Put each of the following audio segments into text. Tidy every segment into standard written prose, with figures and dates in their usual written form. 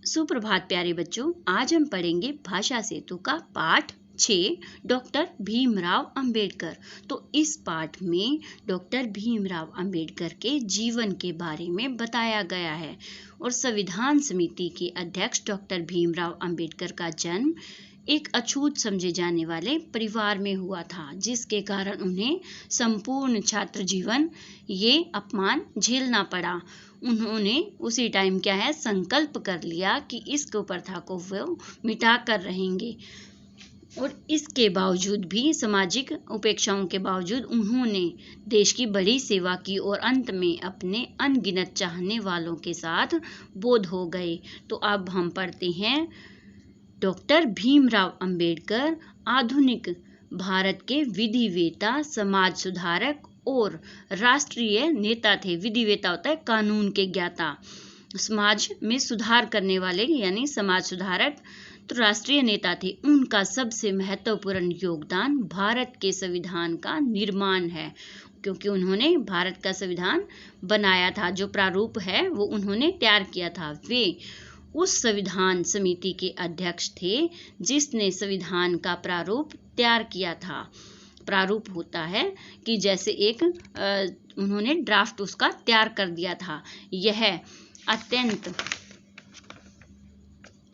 सुप्रभात प्यारे बच्चों, आज हम पढ़ेंगे भाषा सेतु का पाठ 6 डॉक्टर भीमराव अंबेडकर। तो इस पाठ में डॉक्टर भीमराव अंबेडकर के जीवन के बारे में बताया गया है और संविधान समिति के अध्यक्ष डॉक्टर भीमराव अंबेडकर का जन्म एक अछूत समझे जाने वाले परिवार में हुआ था, जिसके कारण उन्हें संपूर्ण छात्र जीवन ये अपमान झेलना पड़ा। उन्होंने उसी टाइम संकल्प कर लिया कि इस कुप्रथा को वो मिटा कर रहेंगे और इसके बावजूद भी सामाजिक उपेक्षाओं के बावजूद उन्होंने देश की बड़ी सेवा की और अंत में अपने अनगिनत चाहने वालों के साथ बोध हो गए। तो अब हम पढ़ते हैं डॉक्टर भीमराव अंबेडकर आधुनिक भारत के विधिवेता, समाज सुधारक और राष्ट्रीय नेता थे। विधिवेता होता है कानून के ज्ञाता, समाज में सुधार करने वाले यानी समाज सुधारक। तो राष्ट्रीय नेता थे। उनका सबसे महत्वपूर्ण योगदान भारत के संविधान का निर्माण है, क्योंकि उन्होंने भारत का संविधान बनाया था। जो प्रारूप है वो उन्होंने तैयार किया था। वे उस संविधान समिति के अध्यक्ष थे जिसने संविधान का प्रारूप तैयार किया था। प्रारूप होता है कि जैसे एक उन्होंने ड्राफ्ट उसका तैयार कर दिया था। यह अत्यंत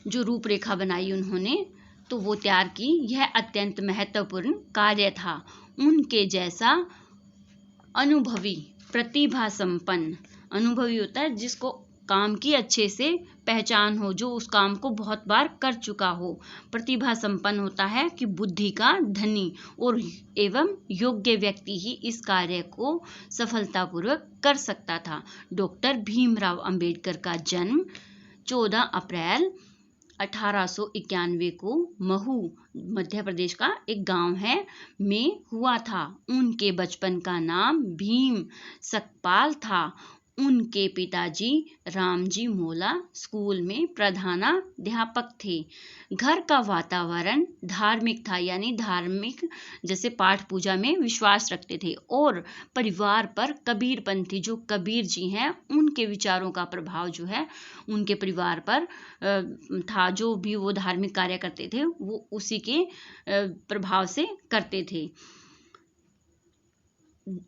जो रूपरेखा बनाई उन्होंने तो वो तैयार की, यह अत्यंत महत्वपूर्ण कार्य था। उनके जैसा अनुभवी, प्रतिभा संपन्न, अनुभवी होता है जिसको काम की अच्छे से पहचान हो, जो उस काम को बहुत बार कर चुका हो। प्रतिभा संपन्न होता है कि बुद्धि का धनी और एवं योग्य व्यक्ति ही इस कार्य को सफलतापूर्वक कर सकता था। डॉक्टर भीमराव अंबेडकर का जन्म 14 अप्रैल 1891 को महू, मध्य प्रदेश का एक गांव है, में हुआ था। उनके बचपन का नाम भीम सकपाल था। उनके पिताजी रामजी मोला स्कूल में प्रधानाध्यापक थे। घर का वातावरण धार्मिक था, यानी धार्मिक जैसे पाठ पूजा में विश्वास रखते थे और परिवार पर कबीरपंथी, जो कबीर जी हैं, उनके विचारों का प्रभाव जो है उनके परिवार पर था। जो भी वो धार्मिक कार्य करते थे वो उसी के प्रभाव से करते थे।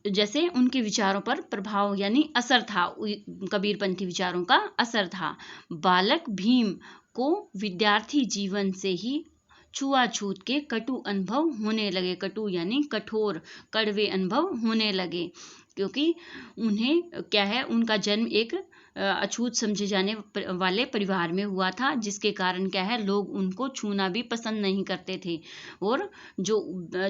जैसे उनके विचारों पर प्रभाव यानी असर था, कबीरपंथी विचारों का असर था। बालक भीम को विद्यार्थी जीवन से ही छुआछूत के कटु अनुभव होने लगे। कटु यानी कठोर, कड़वे अनुभव होने लगे, क्योंकि उन्हें उनका जन्म एक अछूत समझे जाने वाले परिवार में हुआ था, जिसके कारण लोग उनको छूना भी पसंद नहीं करते थे। और जो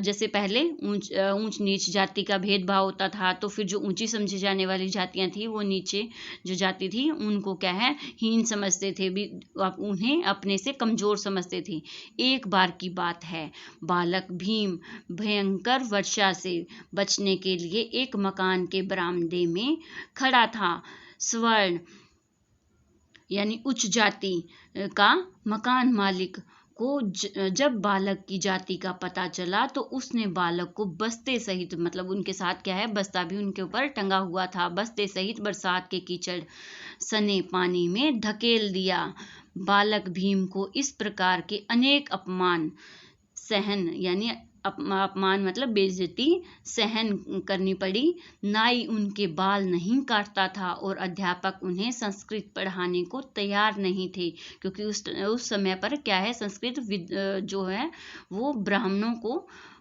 जैसे पहले ऊंच नीच जाति का भेदभाव होता था, तो फिर जो ऊंची समझी जाने वाली जातियां थी वो नीचे जो जाति थी उनको हीन समझते थे, भी उन्हें अपने से कमजोर समझते थे। एक बार की बात है, बालक भीम भयंकर वर्षा से बचने के लिए एक मकान के बरामदे में खड़ा था। स्वर्ण यानी उच्च जाति का मकान मालिक को जब बालक की जाति का पता चला तो उसने बालक को बस्ते सहित, मतलब उनके साथ बस्ता भी उनके ऊपर टंगा हुआ था, बस्ते सहित बरसात के कीचड़ सने पानी में धकेल दिया। बालक भीम को इस प्रकार के अनेक अपमान सहन, यानी अपमान मतलब बेइज्जती सहन करनी पड़ी। नाई उनके बाल नहीं काटता था और अध्यापक उन्हें संस्कृत पढ़ाने को तैयार नहीं थे, क्योंकि उस समय पर संस्कृत जो है वो ब्राह्मणों को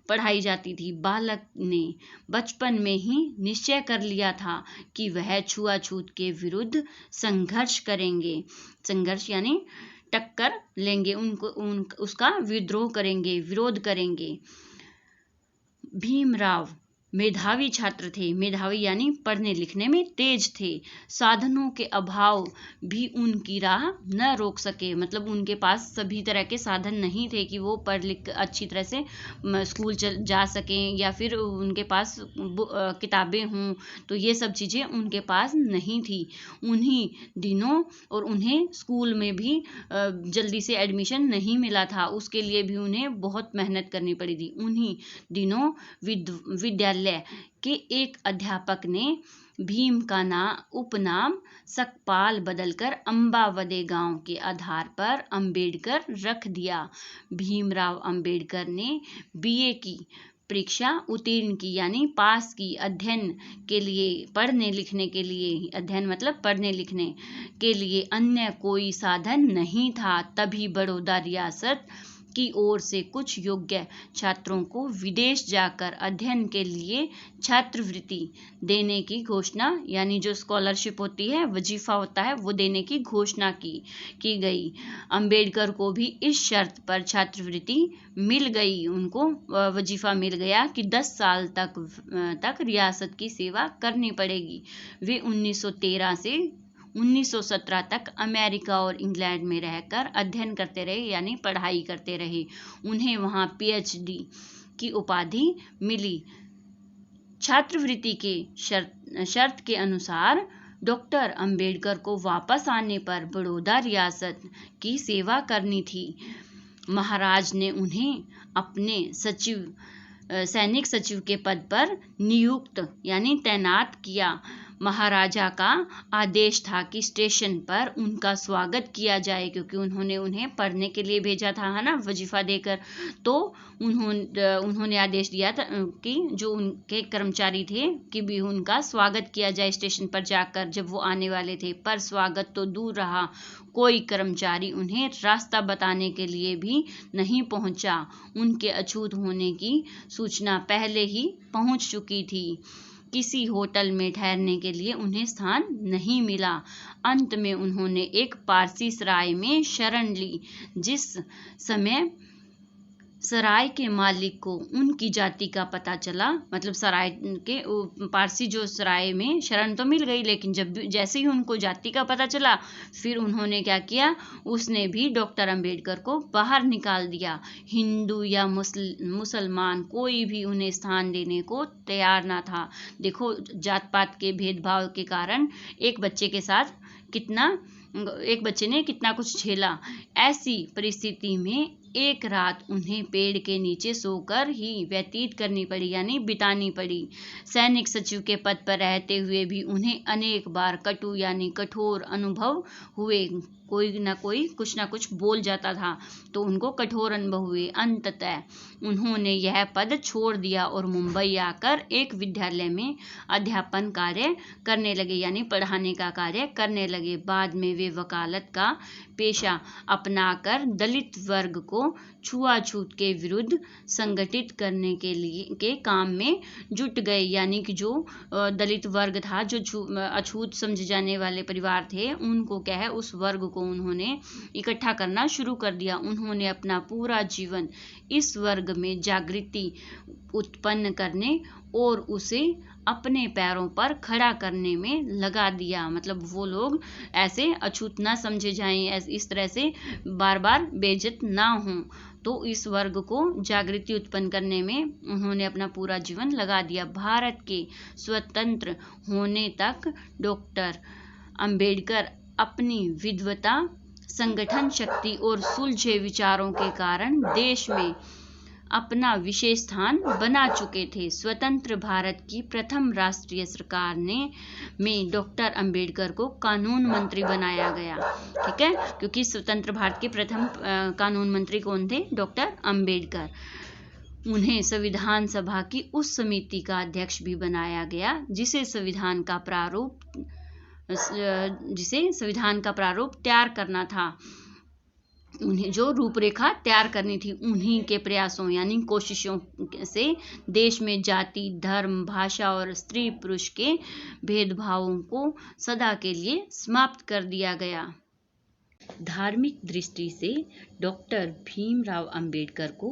पढ़ाई जाती थी। बालक ने बचपन में ही निश्चय कर लिया था कि वह छुआछूत के विरुद्ध संघर्ष करेंगे। संघर्ष यानी टक्कर लेंगे, उसका विद्रोह करेंगे, विरोध करेंगे। भीमराव मेधावी छात्र थे। मेधावी यानी पढ़ने लिखने में तेज थे। साधनों के अभाव भी उनकी राह न रोक सके, मतलब उनके पास सभी तरह के साधन नहीं थे कि वो पढ़ लिख अच्छी तरह से स्कूल जा सकें, या फिर उनके पास किताबें हों, तो ये सब चीज़ें उनके पास नहीं थी उन्हीं दिनों। और उन्हें स्कूल में भी जल्दी से एडमिशन नहीं मिला था, उसके लिए भी उन्हें बहुत मेहनत करनी पड़ी थी। उन्हीं दिनों विद्यालय विद्यालय के एक अध्यापक ने भीम का उपनाम सकपाल बदलकर अम्बावदे गांव के आधार पर अंबेडकर रख दिया। भीमराव अंबेडकर ने बीए की परीक्षा उत्तीर्ण की यानी पास की। अध्ययन के लिए पढ़ने लिखने के लिए, अध्ययन मतलब पढ़ने लिखने के लिए अन्य कोई साधन नहीं था। तभी बड़ौदा रियासत की ओर से कुछ योग्य छात्रों को विदेश जाकर अध्ययन के लिए छात्रवृत्ति देने की घोषणा, यानी जो स्कॉलरशिप होती है, वजीफा होता है, वो देने की घोषणा की गई। अंबेडकर को भी इस शर्त पर छात्रवृत्ति मिल गई, उनको वजीफा मिल गया कि 10 साल तक रियासत की सेवा करनी पड़ेगी। वे 1913 से 1917 तक अमेरिका और इंग्लैंड में रहकर अध्ययन करते रहे, यानी पढ़ाई करते रहे। उन्हें वहां पीएचडी की उपाधि मिली। छात्रवृत्ति के शर्त के अनुसार डॉक्टर अंबेडकर को वापस आने पर बड़ौदा रियासत की सेवा करनी थी। महाराज ने उन्हें अपने सैनिक सचिव के पद पर नियुक्त यानी तैनात किया। महाराजा का आदेश था कि स्टेशन पर उनका स्वागत किया जाए, क्योंकि उन्होंने उन्हें पढ़ने के लिए भेजा था, है ना, वजीफा देकर। तो उन्होंने आदेश दिया था कि जो उनके कर्मचारी थे कि भी उनका स्वागत किया जाए स्टेशन पर जाकर, जब वो आने वाले थे। पर स्वागत तो दूर रहा, कोई कर्मचारी उन्हें रास्ता बताने के लिए भी नहीं पहुंचा। उनके अछूत होने की सूचना पहले ही पहुंच चुकी थी। किसी होटल में ठहरने के लिए उन्हें स्थान नहीं मिला। अंत में उन्होंने एक पारसी सराय में शरण ली। जिस समय सराय के मालिक को उनकी जाति का पता चला, मतलब सराय के पारसी जो सराय में शरण तो मिल गई, लेकिन जैसे ही उनको जाति का पता चला, फिर उन्होंने क्या किया, उसने भी डॉक्टर अंबेडकर को बाहर निकाल दिया। हिंदू या मुसलमान कोई भी उन्हें स्थान देने को तैयार ना था। देखो, जात पात के भेदभाव के कारण एक बच्चे ने कितना कुछ झेला। ऐसी परिस्थिति में एक रात उन्हें पेड़ के नीचे सोकर ही व्यतीत करनी पड़ी, यानी बितानी पड़ी। सैनिक सचिव के पद पर रहते हुए भी उन्हें अनेक बार कटु यानी कठोर अनुभव हुए। कोई ना कोई कुछ ना कुछ बोल जाता था, तो उनको कठोर अनुभव हुए। अंततः उन्होंने यह पद छोड़ दिया और मुंबई आकर एक विद्यालय में अध्यापन कार्य करने लगे, यानी पढ़ाने का कार्य करने लगे। बाद में वे वकालत का पेशा अपनाकर दलित वर्ग को छुआछूत के विरुद्ध संगठित करने के काम में जुट गए। यानी कि जो दलित वर्ग था, जो अछूत समझे जाने वाले परिवार थे, उनको क्या है, उस वर्ग को उन्होंने इकट्ठा करना शुरू कर दिया। उन्होंने अपना पूरा जीवन इस वर्ग में जागृति उत्पन्न करने और उसे अपने पैरों पर खड़ा करने में लगा दिया। मतलब वो लोग ऐसे अछूत ना समझे जाएं, इस तरह से बार बार बेइज्जत ना हों, तो इस वर्ग को जागृति उत्पन्न करने में उन्होंने अपना पूरा जीवन लगा दिया। भारत के स्वतंत्र होने तक डॉक्टर अंबेडकर अपनी विद्वता, संगठन शक्ति और सुलझे विचारों के कारण देश में अपना विशेष स्थान बना चुके थे। स्वतंत्र भारत की प्रथम राष्ट्रीय सरकार में डॉक्टर अंबेडकर को कानून मंत्री बनाया गया। ठीक है, क्योंकि स्वतंत्र भारत के प्रथम कानून मंत्री कौन थे? डॉक्टर अंबेडकर। उन्हें संविधान सभा की उस समिति का अध्यक्ष भी बनाया गया जिसे संविधान का प्रारूप तैयार करना था। उन्हें जो रूपरेखा तैयार करनी थी, उन्हीं के प्रयासों यानी कोशिशों से देश में जाति, धर्म, भाषा और स्त्री पुरुष के भेदभावों को सदा के लिए समाप्त कर दिया गया। धार्मिक दृष्टि से डॉक्टर भीमराव अंबेडकर को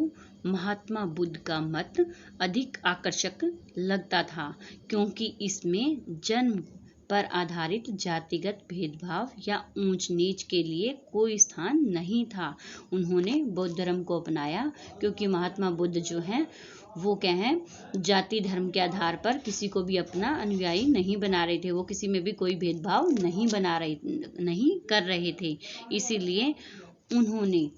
महात्मा बुद्ध का मत अधिक आकर्षक लगता था, क्योंकि इसमें जन्म पर आधारित जातिगत भेदभाव या ऊंच नीच के लिए कोई स्थान नहीं था। उन्होंने बौद्ध धर्म को अपनाया, क्योंकि महात्मा बुद्ध जो हैं वो क्या है, जाति धर्म के आधार पर किसी को भी अपना अनुयायी नहीं बना रहे थे। वो किसी में भी कोई भेदभाव नहीं कर रहे थे। इसीलिए उन्होंने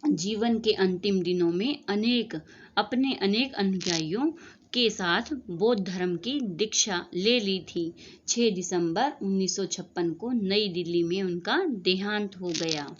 जीवन के अंतिम दिनों में अनेक अनुयायियों के साथ बौद्ध धर्म की दीक्षा ले ली थी। 6 दिसंबर 1956 को नई दिल्ली में उनका देहांत हो गया।